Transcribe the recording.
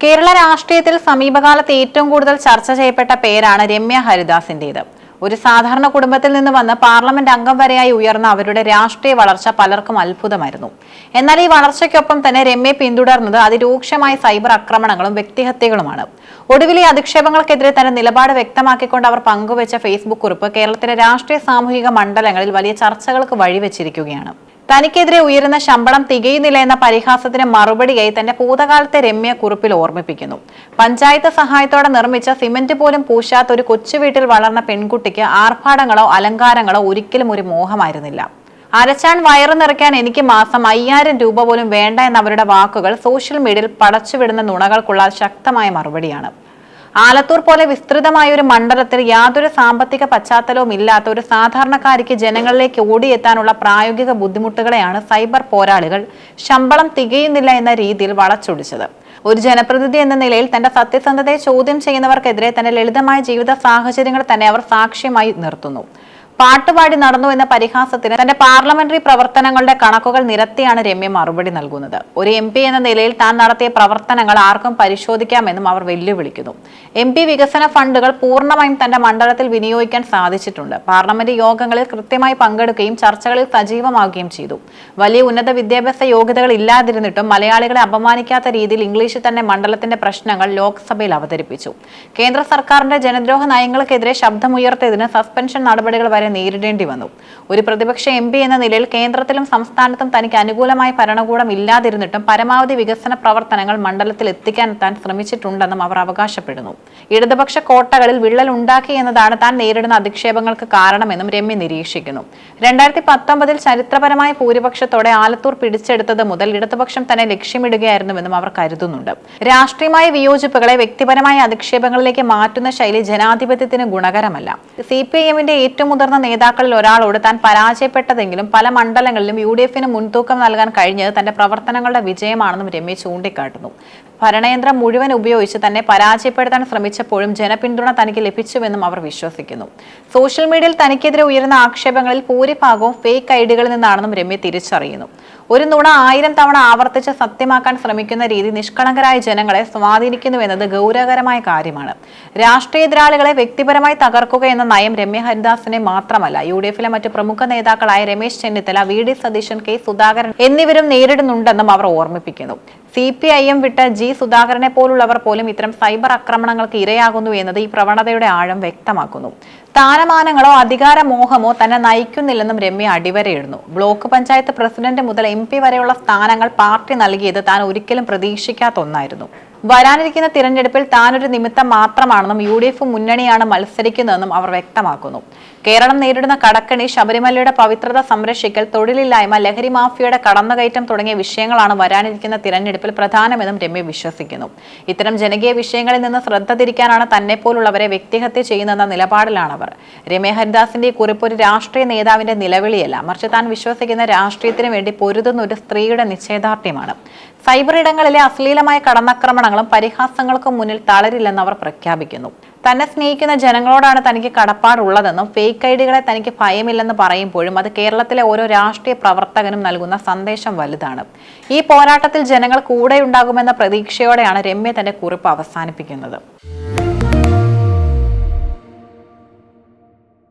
കേരള രാഷ്ട്രീയത്തിൽ സമീപകാലത്ത് ഏറ്റവും കൂടുതൽ ചർച്ച ചെയ്യപ്പെട്ട പേരാണ് രമ്യ ഹരിദാസിന്റേത്. ഒരു സാധാരണ കുടുംബത്തിൽ നിന്ന് വന്ന് പാർലമെന്റ് അംഗം വരെയായി ഉയർന്ന അവരുടെ രാഷ്ട്രീയ വളർച്ച പലർക്കും അത്ഭുതമായിരുന്നു. എന്നാൽ ഈ വളർച്ചയ്ക്കൊപ്പം തന്നെ രമ്യയെ പിന്തുടർന്നത് അതിരൂക്ഷമായ സൈബർ ആക്രമണങ്ങളും വ്യക്തിഹത്യകളുമാണ്. ഒടുവിലെ അധിക്ഷേപങ്ങൾക്കെതിരെ തന്റെ നിലപാട് വ്യക്തമാക്കിക്കൊണ്ട് അവർ പങ്കുവച്ച ഫേസ്ബുക്ക് കുറിപ്പ് കേരളത്തിലെ രാഷ്ട്രീയ സാമൂഹിക മണ്ഡലങ്ങളിൽ വലിയ ചർച്ചകൾക്ക് വഴിവെച്ചിരിക്കുകയാണ്. തനിക്കെതിരെ ഉയരുന്ന ശമ്പളം തികയുന്നില്ല എന്ന പരിഹാസത്തിന് മറുപടിയായി തന്റെ ഭൂതകാലത്തെ രമ്യ കുറിപ്പിൽ ഓർമ്മിപ്പിക്കുന്നു. പഞ്ചായത്ത് സഹായത്തോടെ നിർമ്മിച്ച സിമന്റ് പോലും പൂശാത്ത ഒരു കൊച്ചുവീട്ടിൽ വളർന്ന പെൺകുട്ടിക്ക് ആർഭാടങ്ങളോ അലങ്കാരങ്ങളോ ഒരിക്കലും ഒരു മോഹമായിരുന്നില്ല. അരച്ചാൻ വയറു നിറയ്ക്കാൻ എനിക്ക് മാസം 5000 രൂപ പോലും വേണ്ട എന്ന അവരുടെ വാക്കുകൾ സോഷ്യൽ മീഡിയയിൽ പടച്ചുവിടുന്ന നുണകൾക്കുള്ള ശക്തമായ മറുപടിയാണ്. ആലത്തൂർ പോലെ വിസ്തൃതമായ ഒരു മണ്ഡലത്തിൽ യാതൊരു സാമ്പത്തിക പശ്ചാത്തലവും ഇല്ലാത്ത ഒരു സാധാരണക്കാരിക്ക് ജനങ്ങളിലേക്ക് ഓടിയെത്താനുള്ള പ്രായോഗിക ബുദ്ധിമുട്ടുകളെയാണ് സൈബർ പോരാളികൾ ശമ്പളം തികയുന്നില്ല എന്ന രീതിയിൽ വളച്ചൊടിച്ചത്. ഒരു ജനപ്രതിനിധി എന്ന നിലയിൽ തന്റെ സത്യസന്ധതയെ ചോദ്യം ചെയ്യുന്നവർക്കെതിരെ തന്റെ ലളിതമായ ജീവിത സാഹചര്യങ്ങൾ തന്നെ അവർ സാക്ഷ്യമായി നിർത്തുന്നു. പാട്ടുപാടി നടന്നു എന്ന പരിഹാസത്തിന് തന്റെ പാർലമെന്ററി പ്രവർത്തനങ്ങളുടെ കണക്കുകൾ നിരത്തിയാണ് രമ്യ മറുപടി നൽകുന്നത്. ഒരു MP എന്ന നിലയിൽ താൻ നടത്തിയ പ്രവർത്തനങ്ങൾ ആർക്കും പരിശോധിക്കാമെന്നും അവർ വെല്ലുവിളിക്കുന്നു. MP വികസന ഫണ്ടുകൾ പൂർണ്ണമായും തന്റെ മണ്ഡലത്തിൽ വിനിയോഗിക്കാൻ സാധിച്ചിട്ടുണ്ട്. പാർലമെന്റ് യോഗങ്ങളിൽ കൃത്യമായി പങ്കെടുക്കുകയും ചർച്ചകളിൽ സജീവമാവുകയും ചെയ്തു. വലിയ ഉന്നത വിദ്യാഭ്യാസ യോഗ്യതകൾ ഇല്ലാതിരുന്നിട്ടും മലയാളികളെ അപമാനിക്കാത്ത രീതിയിൽ ഇംഗ്ലീഷിൽ തന്നെ മണ്ഡലത്തിന്റെ പ്രശ്നങ്ങൾ ലോക്സഭയിൽ അവതരിപ്പിച്ചു. കേന്ദ്ര സർക്കാരിന്റെ ജനദ്രോഹ നയങ്ങൾക്കെതിരെ ശബ്ദമുയർത്തിയതിന് സസ്പെൻഷൻ നടപടികൾ വരെ നേരിടേണ്ടി വന്നു. ഒരു പ്രതിപക്ഷ MP എന്ന നിലയിൽ കേന്ദ്രത്തിലും സംസ്ഥാനത്തും തനിക്ക് അനുകൂലമായ ഭരണകൂടം ഇല്ലാതിരുന്നിട്ടും പരമാവധി വികസന പ്രവർത്തനങ്ങൾ മണ്ഡലത്തിൽ എത്തിക്കാൻ താൻ ശ്രമിച്ചിട്ടുണ്ടെന്നും അവർ അവകാശപ്പെടുന്നു. ഇടതുപക്ഷ കോട്ടകളിൽ വിള്ളൽ ഉണ്ടാക്കി എന്നതാണ് താൻ നേരിടുന്ന അധിക്ഷേപങ്ങൾക്ക് കാരണമെന്നും രമ്യ നിരീക്ഷിക്കുന്നു. 2019 ചരിത്രപരമായ ഭൂരിപക്ഷത്തോടെ ആലത്തൂർ പിടിച്ചെടുത്തത് മുതൽ ഇടതുപക്ഷം തന്നെ ലക്ഷ്യമിടുകയായിരുന്നുവെന്നും അവർ കരുതുന്നുണ്ട്. രാഷ്ട്രീയമായ വിയോജിപ്പുകളെ വ്യക്തിപരമായ അധിക്ഷേപങ്ങളിലേക്ക് മാറ്റുന്ന ശൈലി ജനാധിപത്യത്തിന് ഗുണകരമല്ല. CPIMന്റെ ഏറ്റവും മുതിർന്ന നേതാക്കളിൽ ഒരാളോട് താൻ പരാജയപ്പെട്ടതെങ്കിലും പല മണ്ഡലങ്ങളിലും UDFന് മുൻതൂക്കം നൽകാൻ കഴിഞ്ഞത് തന്റെ പ്രവർത്തനങ്ങളുടെ വിജയമാണെന്നും രമ്യ ചൂണ്ടിക്കാട്ടുന്നു. ഭരണയന്ത്രം മുഴുവൻ ഉപയോഗിച്ച് തന്നെ പരാജയപ്പെടുത്താൻ ശ്രമിച്ചപ്പോഴും ജനപിന്തുണ തനിക്ക് ലഭിച്ചുവെന്നും അവർ വിശ്വസിക്കുന്നു. സോഷ്യൽ മീഡിയയിൽ തനിക്കെതിരെ ഉയരുന്ന ആക്ഷേപങ്ങളിൽ ഭൂരിഭാഗവും ഫേക്ക് ഐഡികളിൽ നിന്നാണെന്നും രമ്യ തിരിച്ചറിയുന്നു. ഒരു നുണ 1000 തവണ ആവർത്തിച്ച് സത്യമാക്കാൻ ശ്രമിക്കുന്ന രീതി നിഷ്കളങ്കരായ ജനങ്ങളെ സ്വാധീനിക്കുന്നുവെന്നത് ഗൗരവകരമായ കാര്യമാണ്. രാഷ്ട്രീയ എതിരാളികളെ വ്യക്തിപരമായി തകർക്കുക എന്ന നയം രമ്യ ഹരിദാസിനെ മാത്രമല്ല UDFിലെ മറ്റ് പ്രമുഖ നേതാക്കളായ രമേശ് ചെന്നിത്തല, VD സതീശൻ, K സുധാകരൻ എന്നിവരും നേരിടുന്നുണ്ടെന്നും അവർ ഓർമ്മിപ്പിക്കുന്നു. CPIM വിട്ട G സുധാകരനെ പോലുള്ളവർ പോലും ഇത്തരം സൈബർ ആക്രമണങ്ങൾക്ക് ഇരയാകുന്നു എന്നത് ഈ പ്രവണതയുടെ ആഴം വ്യക്തമാക്കുന്നു. സ്ഥാനമാനങ്ങളോ അധികാരമോഹമോ തന്നെ നയിക്കുന്നില്ലെന്നും രമ്യ അടിവരയിടുന്നു. ബ്ലോക്ക് പഞ്ചായത്ത് പ്രസിഡന്റ് മുതൽ MP വരെയുള്ള സ്ഥാനങ്ങൾ പാർട്ടി നൽകിയത് താൻ ഒരിക്കലും പ്രതീക്ഷിക്കാത്ത ഒന്നായിരുന്നു. വരാനിരിക്കുന്ന തിരഞ്ഞെടുപ്പിൽ താനൊരു നിമിത്തം മാത്രമാണെന്നും UDF മുന്നണിയാണ് മത്സരിക്കുന്നതെന്നും അവർ വ്യക്തമാക്കുന്നു. കേരളം നേരിടുന്ന കടക്കണി, ശബരിമലയുടെ പവിത്രത സംരക്ഷിക്കൽ, തൊഴിലില്ലായ്മ, ലഹരി മാഫിയയുടെ കടന്നുകയറ്റം തുടങ്ങിയ വിഷയങ്ങളാണ് വരാനിരിക്കുന്ന തിരഞ്ഞെടുപ്പിൽ പ്രധാനമെന്നും രമ്യ വിശ്വസിക്കുന്നു. ഇത്തരം ജനകീയ വിഷയങ്ങളിൽ നിന്ന് ശ്രദ്ധ തിരിക്കാനാണ് തന്നെപ്പോലുള്ളവരെ വ്യക്തിഹത്യ ചെയ്യുന്നതെന്ന നിലപാടിലാണവർ. രമ്യ ഹരിദാസിന്റെ ഈ കുറിപ്പ് ഒരു രാഷ്ട്രീയ നേതാവിന്റെ നിലവിളിയല്ല, മറിച്ച് താൻ വിശ്വസിക്കുന്ന രാഷ്ട്രീയത്തിന് വേണ്ടി പൊരുതുന്ന ഒരു സ്ത്രീയുടെ നിശ്ചയദാർഢ്യമാണ്. സൈബർ ഇടങ്ങളിലെ അശ്ലീലമായ കടന്നാക്രമണങ്ങളും പരിഹാസങ്ങൾക്കും മുന്നിൽ തളരില്ലെന്ന് അവർ പ്രഖ്യാപിക്കുന്നു. തന്നെ സ്നേഹിക്കുന്ന ജനങ്ങളോടാണ് തനിക്ക് കടപ്പാടുള്ളതെന്നും ഫേക്ക് ഐഡികളെ തനിക്ക് ഭയമില്ലെന്ന് പറയുമ്പോഴും അത് കേരളത്തിലെ ഓരോ രാഷ്ട്രീയ പ്രവർത്തകനും നൽകുന്ന സന്ദേശം വലുതാണ്. ഈ പോരാട്ടത്തിൽ ജനങ്ങൾ കൂടെയുണ്ടാകുമെന്ന പ്രതീക്ഷയോടെയാണ് രമ്യ തന്റെ കുറിപ്പ് അവസാനിപ്പിക്കുന്നത്.